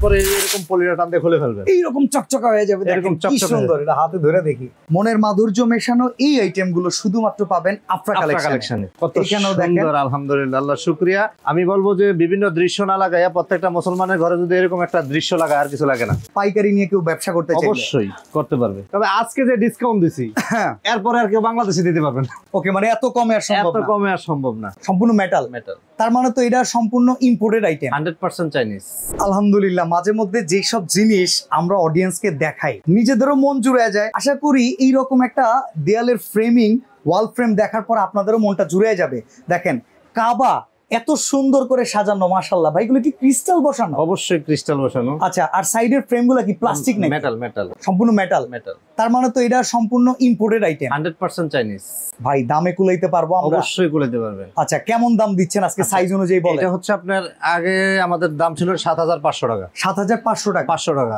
পরে এরকম পলিটা টান দিয়ে খুলে ফেলবে, এইরকম চকচকা হয়ে যাবে। এরকম কি সুন্দর, এটা হাতে ধরে দেখি। মনের মাধুর্য মেশানো এই আইটেম গুলো শুধুমাত্র পাবেন আফরা কালেকশনে। কত সুন্দর, আলহামদুলিল্লাহ, আল্লাহ শুকরিয়া। আমি বলবো যে বিভিন্ন দৃশ্য না লাগাইয়া প্রত্যেকটা মুসলমানের ঘরে যদি এরকম একটা দৃশ্য লাগায় আর কিছু লাগে না। পাইকারি নিয়ে কেউ ব্যবসা করতে চাইলে অবশ্যই করতে পারবে। তবে আজকে যে ডিসকাউন্ট দিছি এরপরে আর কেউ বাংলাদেশে দিতে পারবে না। ওকে, মানে এত কমে আর সম্ভব না, এত কমে আর সম্ভব না। সম্পূর্ণ মেটাল। তার মানে তো এটা সম্পূর্ণ ইম্পোর্টেড আইটেম, 100% চাইনিজ। আলহামদুলিল্লাহ, মাঝে মধ্যে যে সব জিনিস আমরা অডিয়েন্সকে দেখাই নিজেদেরও মন জুড়ে যায়। আশা করি এইরকম একটা দেয়ালের ফ্রেমিং, ওয়াল ফ্রেম দেখার পর আপনাদেরও মনটা জুড়ে যাবে। দেখেন কাবা এত সুন্দর করে সাজানো, মাশাআল্লাহ। ভাই এগুলো কি ক্রিস্টাল বসানো? অবশ্যই ক্রিস্টাল বসানো। আচ্ছা, আর সাইডের ফ্রেমগুলো কি প্লাস্টিক নাকি? মেটাল। সম্পূর্ণ মেটাল। তার মানে তো এটা সম্পূর্ণ ইম্পোর্টেড আইটেম, 100% চাইনিজ। ভাই দামে কুলাইতে পারবো আমরা? অবশ্যই কুলাইতে পারবেন। আচ্ছা, কেমন দাম দিচ্ছেন আজকে সাইজ অনুযায়ী বলেন? এটা হচ্ছে আপনার আগে আমাদের দাম ছিল 7500 টাকা। 7500 টাকা? 500 টাকা।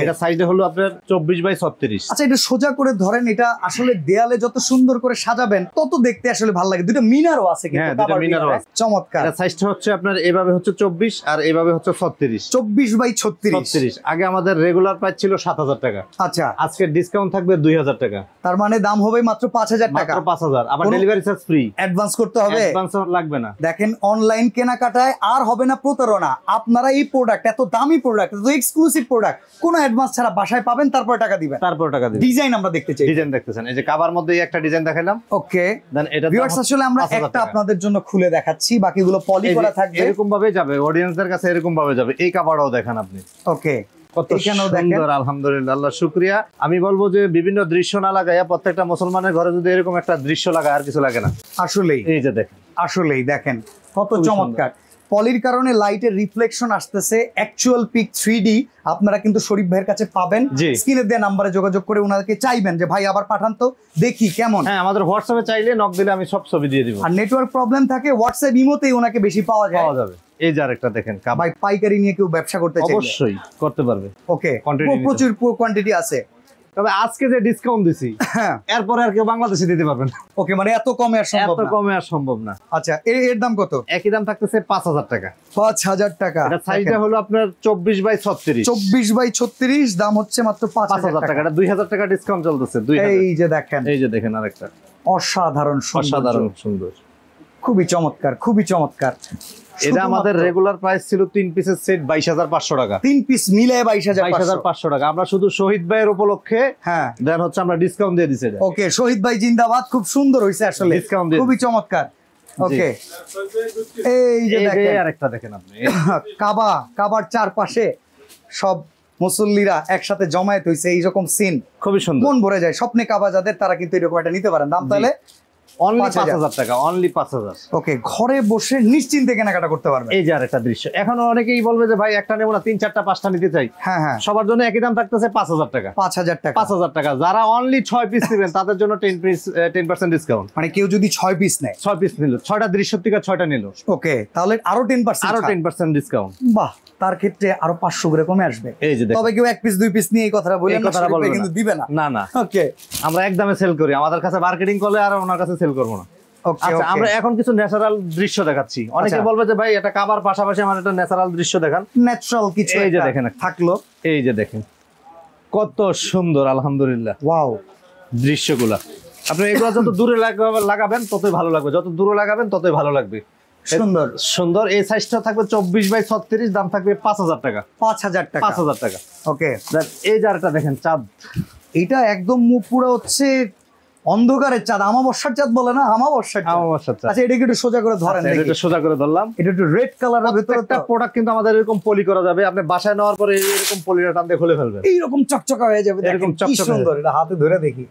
এটা সাইজে হলো আপনার 24x36। আচ্ছা, এটা সোজা করে ধরেন। এটা আসলে দেয়ালে যত সুন্দর করে সাজাবেন তত দেখতে আসলে ভালো লাগে। দুটো মিনারও আছে কিন্তু। হ্যাঁ, দুটো মিনারও আছে। চমৎকার। এটা সাইজটা হচ্ছে আপনার এভাবে হচ্ছে 24 আর এভাবে হচ্ছে 36। 24x36। আগে আমাদের রেগুলার প্রাইস ছিল 7000 টাকা। আচ্ছা, আজকে ডিসকাউন্ট থাকবে 2000 টাকা। তার মানে দাম হবে মাত্র 5000 টাকা। মাত্র 5000। আবার ডেলিভারি চার্জ ফ্রি। অ্যাডভান্স করতে হবে? অ্যাডভান্স লাগবে না। দেখেন, অনলাইন কেনাকাটায় আর হবে না প্রতারণা। আপনারা এই প্রোডাক্ট, এত দামি প্রোডাক্ট, এত এক্সক্লুসিভ প্রোডাক্ট কোনো অ্যাডভান্স ছাড়া বাসায় পাবেন, তারপর টাকা দিবেন। ডিজাইন আমরা দেখতে চাই। ডিজাইন দেখতেছেন, এই যে কাবার মধ্যে একটা ডিজাইন দেখাইলাম। ওকে, দেন এটা ভিউয়ার্স আসলে আমরা একটা আপনাদের জন্য খুলে দেখাচ্ছি, বাকিগুলো পলি করা থাকবে। এরকম ভাবে যাবে, অডিয়েন্সদের কাছে এরকম ভাবে যাবে। এই কাবারটাও দেখেন আপনি। ওকে, কত সুন্দর, আলহামদুলিল্লাহ, আল্লাহ শুকরিয়া। আমি বলবো যে বিভিন্ন দৃশ্য না লাগাইয়া প্রত্যেকটা মুসলমানের ঘরে যদি এরকম একটা দৃশ্য লাগায় আর কিছু লাগে না। আসলেই এই যে দেখেন, আসলেই দেখেন কত চমৎকার। পলির কারণে লাইটের রিফ্লেকশন আসতেছে। অ্যাকচুয়াল পিক 3D আপনারা কিন্তু শরীফ ভাইয়ের কাছে পাবেন। স্ক্রিনে দেওয়া নাম্বারে যোগাযোগ করে ওনাদেরকে চাইবেন যে ভাই আবার পাঠান তো দেখি কেমন। হ্যাঁ, আমাদের হোয়াটসঅ্যাপে চাইলে নক দিলে আমি সব ছবি দিয়ে দিব। আর নেটওয়ার্ক প্রবলেম থাকে হোয়াটসঅ্যাপ ইমোতেই ওনাকে বেশি পাওয়া যাবে। এই যে আরেকটা দেখেন, ভাই পাইকারি নিয়ে কেউ ব্যবসা করতে চাইলে অবশ্যই করতে পারবে। ওকে, প্রচুর কোয়ান্টিটি আছে। তবে আজকে যে ডিসকাউন্ট দিছি এরপরে আর কেউ বাংলাদেশে দিতে পারবে না। ওকে, মানে এত কমে আর সম্ভব না। আচ্ছা, এর দাম কত? একই দাম থাকতেছে 5000 টাকা। 5000 টাকা। এটা সাইজটা হলো আপনার 24x36। 24x36, দাম হচ্ছে মাত্র 5000 টাকা। এটা 2000 টাকা ডিসকাউন্ট চলতেছে। এই যে দেখেন আরেকটা অসাধারণ সুন্দর, খুবই চমৎকার, খুবই চমৎকার। এটা আমাদের রেগুলার প্রাইস ছিল 3 পিসের সেট 22500 টাকা। 3 পিস মিলে 22500 টাকা। আমরা শুধু শহীদ ভাইয়ের উপলক্ষে দেন হচ্ছে আমরা ডিসকাউন্ট দিয়ে দিছি। ওকে, শহীদ ভাই জিন্দাবাদ। খুব সুন্দর হইছে আসলে, খুবই চমৎকার। ওকে, এই যে দেখেন আরেকটা দেখেন আপনি। কাবার চারপাশে সব মুসল্লিরা একসাথে জমায়েত হইছে, এইরকম সিন খুবই সুন্দর, মন ভরে যায়। স্বপ্নে কাবা যাদের, তারা কিন্তু এরকম একটা নিতে পারেন। দাম তাহলে অনলি 5000 টাকা, অনলি 5000। ওকে, ঘরে বসে নিশ্চিন্তে কেনাকাটা করতে পারবেন। এই যে আরেকটা দৃশ্য। এখন অনেকেই বলবে যে ভাই একটা নেব না, 3 4টা 5টা নিতে চাই। হ্যাঁ, সবার জন্য একই দাম থাকতেছে 5000 টাকা। 5000 টাকা। যারা অনলি 6 পিস নেবেন তাদের জন্য 10% ডিসকাউন্ট। মানে কেউ যদি 6 পিস নেয়, 6 পিস নিল, 6টা দৃশ্য থেকে 6টা নিল, ওকে, তাহলে আরো 10% ডিসকাউন্ট। বাহ, তার ক্ষেত্রে আরো 500 করে কমে আসবে। এই যে তবে কেউ 1 পিস 2 পিস নিয়ে এই কথাটা বলেন না, কিন্তু দিবে না। না। ওকে, আমরা একদমে সেল করি। আমাদের কাছে মার্কেটিং করলে আর ওনার কাছে সেল করব না। আচ্ছা, আমরা এখন কিছু ন্যাচারাল দৃশ্য দেখাচ্ছি। অনেকে বলবে যে ভাই এটা কাবার পাশাপাশি আমার একটা ন্যাচারাল দৃশ্য দেখান। ন্যাচারাল কিছু এই যে দেখেন থাকলো। এই যে দেখেন কত সুন্দর, আলহামদুলিল্লাহ, ওয়াও দৃশ্যগুলা। আপনি এগুলো যত দূরে লাগাবেন ততই ভালো লাগবে, যত দূরে লাগাবেন ততই ভালো লাগবে। সুন্দর সুন্দর। এই সাইজটা থাকবে 24x36, দাম থাকবে 5000 টাকা। 5000 টাকা। ওকে, এই যে আরেকটা দেখেন চাঁদ। এটা একদম মুখ পুরো হচ্ছে অন্ধকারের চাঁদ, আমাবস্যার চাঁদ বলে না, আমাবস্যার চাঁদ। আচ্ছা, এটা একটু সোজা করে ধরেন। এটা সোজা করে ধরলাম। এটা একটু রেড কালারের ভিতরে একটা প্রোডাক্ট কিন্তু আমাদের এরকম পলি করা যাবে। আপনি বাসায় নেওয়ার পরে এরকম পলিটা টান দিয়ে খুলে ফেলবেন, এইরকম চকচকা হয়ে যাবে। এরকম চকচকা সুন্দর। এটা হাতে ধরে দেখি।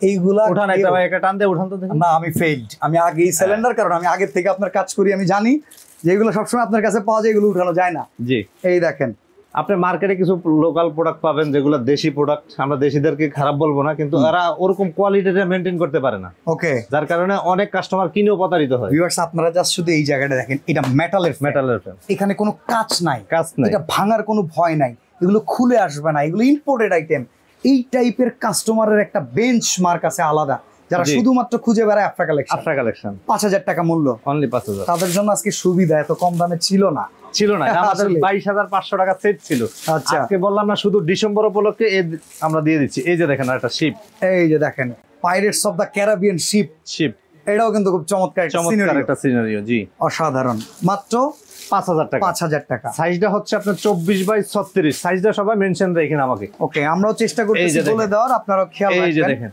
এইগুলা উঠান, একটা ভাই একটা টান দিয়ে উঠান তো দেখুন। না, আমি ফেইলড। আমি আগে এই সিলিন্ডার, কারণ আমি আগে থেকে আপনার কাজ করি, আমি জানি যে এগুলো সবসময় আপনার কাছে পাওয়া যায়, এগুলো উঠানো যায় না। জি, এই দেখেন আপনি মার্কেটে কিছু লোকাল প্রোডাক্ট পাবেন যেগুলো দেশি প্রোডাক্ট। আমরা দেশিদেরকে খারাপ বলবো না, কিন্তু এরা ওরকম কোয়ালিটিটা মেইনটেইন করতে পারে না। ওকে, যার কারণে অনেক কাস্টমার কিনেও প্রতারিত হয়। ভিউয়ার্স, আপনারা জাস্ট শুধু এই জায়গাটা দেখেন। এটা মেটালের ফ্রেম। এখানে কোনো কাজ নাই। এটা ভাঙার কোনো ভয় নাই। এগুলো খুলে আসবে না। এগুলো ইম্পোর্টেড আইটেম। এই টাইপের কাস্টমারের একটা বেঞ্চমার্ক আছে আলাদা। যারা শুধুমাত্র খুঁজে বেড়ায় আফরা কালেকশন। আফরা কালেকশন 5000 টাকা মূল্য, অনলি 5000। তাদের জন্য আজকে সুবিধা, এত কম দামে ছিল না। এটা আমাদের 22500 টাকা সেট ছিল। আচ্ছা, আজকে বললাম না শুধু ডিসেম্বর উপলক্ষে আমরা দিয়ে দিচ্ছি। এই যে দেখেন একটা শিপ, এই যে দেখেন Pirates of the Caribbean ship, এটাও কিন্তু খুব চমৎকার একটা সিনারিও। জি, অসাধারণ। মাত্র 5000 টাকা। 5000 টাকা। সাইজটা হচ্ছে আপনার 24x36। সাইজটা সবাই মেনশন রাখেন আমাকে। ওকে, আমরাও চেষ্টা করতেছি বলে দেওয়ার, আপনারা খেয়াল রাখবেন। এই যে দেখেন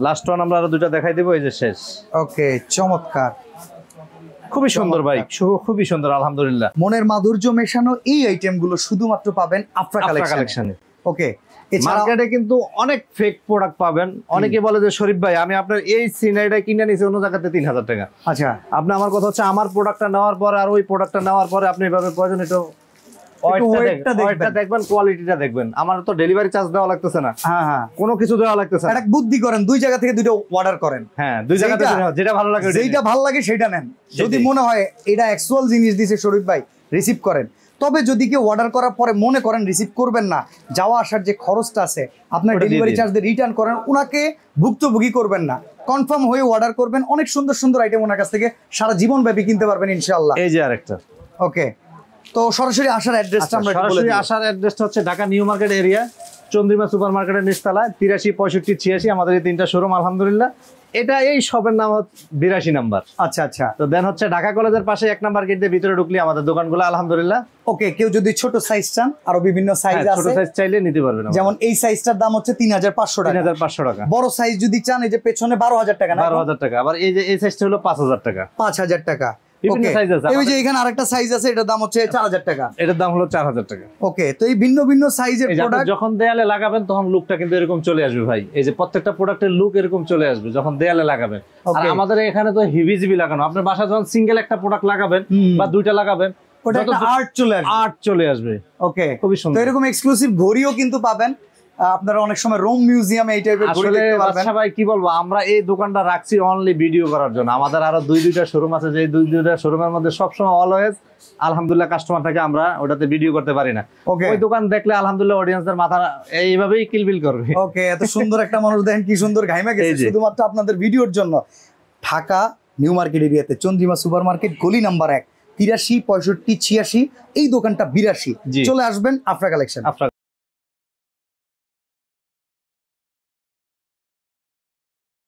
লাস্ট ওয়ান আমরা আরো দুটো দেখাই দেব। এই যে শেষ। ওকে, চমৎকার, খুবই সুন্দর ভাই, খুবই সুন্দর আলহামদুলিল্লাহ। মনের মাধুর্য মেশানো এই আইটেম গুলো শুধুমাত্র পাবেন আফরা কালেকশনে। ওকে, মার্কেটে কিন্তু অনেক ফেক প্রোডাক্ট পাবেন। অনেকে বলে যে শরীফ ভাই আমি আপনার এই সিনারিটা কিনে নিয়েছি অন্য জায়গাতে 3000 টাকা। আচ্ছা, আপনি আমার কথা হচ্ছে আমার প্রোডাক্টটা নেওয়ার পরে আর ওই প্রোডাক্টটা নেওয়ার পরে আপনি এভাবে প্রয়োজন একটু ওয়েটটা দেখবেন, কোয়ালিটিটা দেখবেন। আমার তো ডেলিভারি চার্জ দেওয়া লাগতেছে না, কোনো কিছু দেওয়া লাগতেছে না। একটা বুদ্ধি করেন, দুই জায়গা থেকে দুটো অর্ডার করেন। হ্যাঁ, দুই জায়গা থেকে যেটা ভালো লাগে, যেটা ভালো লাগে সেটা নেন। যদি মনে হয় এটা অ্যাকচুয়াল জিনিস দিয়েছে শরীফ ভাই, রিসিভ করেন। তবে যদি কেউ অর্ডার করার পরে মনে করেন রিসিভ করবেন না, যাওয়া আসার যে খরচটা আছে আপনার ডেলিভারি চার্জ দিয়ে রিটার্ন করেন, ওনাকে ভুক্তভোগী করবেন না, কনফার্ম হয়ে অর্ডার করবেন। অনেক সুন্দর সুন্দর আইটেম ওনার কাছ থেকে সারা জীবন ব্যাপী কিনতে পারবেন ইনশাআল্লাহ। এই যে আরেকটা। ওকে, তো সরাসরি আসার অ্যাড্রেসটা আমরা সরাসরি আসার অ্যাড্রেসটা হচ্ছে Dhaka new market area, Chandrima super মার্কেটের নিচতলায় 83, 65, 86 আমাদের এই তিনটা শোরুম আলহামদুলিল্লাহ। এটা এই শপের নাম হচ্ছে 82 নাম্বার। আচ্ছা আচ্ছা, তো দেন হচ্ছে ঢাকা কলেজের পাশে 1 নাম্বার গেট দিয়ে ভিতরে ঢুকলে আমাদের দোকানগুলো আলহামদুলিল্লাহ। ওকে, কেউ যদি ছোট সাইজ চান, আরো বিভিন্ন সাইজ আছে, ছোট সাইজ চাইলে নিতে পারবেন। যেমন এই সাইজটার দাম হচ্ছে 3500 টাকা। 3500 টাকা। বড় সাইজ যদি চান, এই যে পেছনে 12000 টাকা না, 12000 টাকা। আবার এই যে এই সাইজটা হলো 5000 টাকা। 5000 টাকা। বিভিন্ন সাইজ আছে। এই যে এখানে আরেকটা সাইজ আছে, এটার দাম হচ্ছে 4000 টাকা। এটার দাম হলো 4000 টাকা। ওকে, তো এই ভিন্ন ভিন্ন সাইজের প্রোডাক্ট যখন দেয়ালে লাগাবেন তখন লুকটা কিন্তু এরকম চলে আসবে ভাই। এই যে প্রত্যেকটা প্রোডাক্টের লুক এরকম চলে আসবে যখন দেয়ালে লাগাবেন। আর আমাদের এখানে তো হিবিজিবি লাগানো। আপনার বাসায় যখন সিঙ্গেল একটা প্রোডাক্ট লাগাবেন বা দুইটা লাগাবেন, ওটা একটা আর্ট চলে আসবে। ওকে, খুবই সুন্দর। তো এরকম এক্সক্লুসিভ ঘড়িও কিন্তু পাবেন আপনারা অনেক সময় রোম মিউজিয়ামে এই টাইপের ঘড়ি দেখতে পারবেন। আচ্ছা ভাই, কি বলবো, আমরা এই দোকানটা রাখছি অনলি ভিডিও করার জন্য। আমাদের আরো দুইটা শোরুম আছে, যে দুইটা শোরুমের মধ্যে সবসময় অলওয়েজ আলহামদুলিল্লাহ কাস্টমার থাকে, আমরা ওটাতে ভিডিও করতে পারি না। ওই দোকান দেখলে আলহামদুলিল্লাহ অডিয়েন্সদের মাথা এইভাবেই কিলবিল করবে। ওকে, এত সুন্দর একটা মানুষ দেখেন কি সুন্দর ঘাইমা গেছে শুধুমাত্র আপনাদের ভিডিওর জন্য। ঢাকা নিউ মার্কেট এরিয়াতে চন্দ্রিমা সুপার মার্কেট, গলি নাম্বার 1, 83, 65, 86, এই দোকানটা 82। চলে আসবেন আফরা কালেকশন।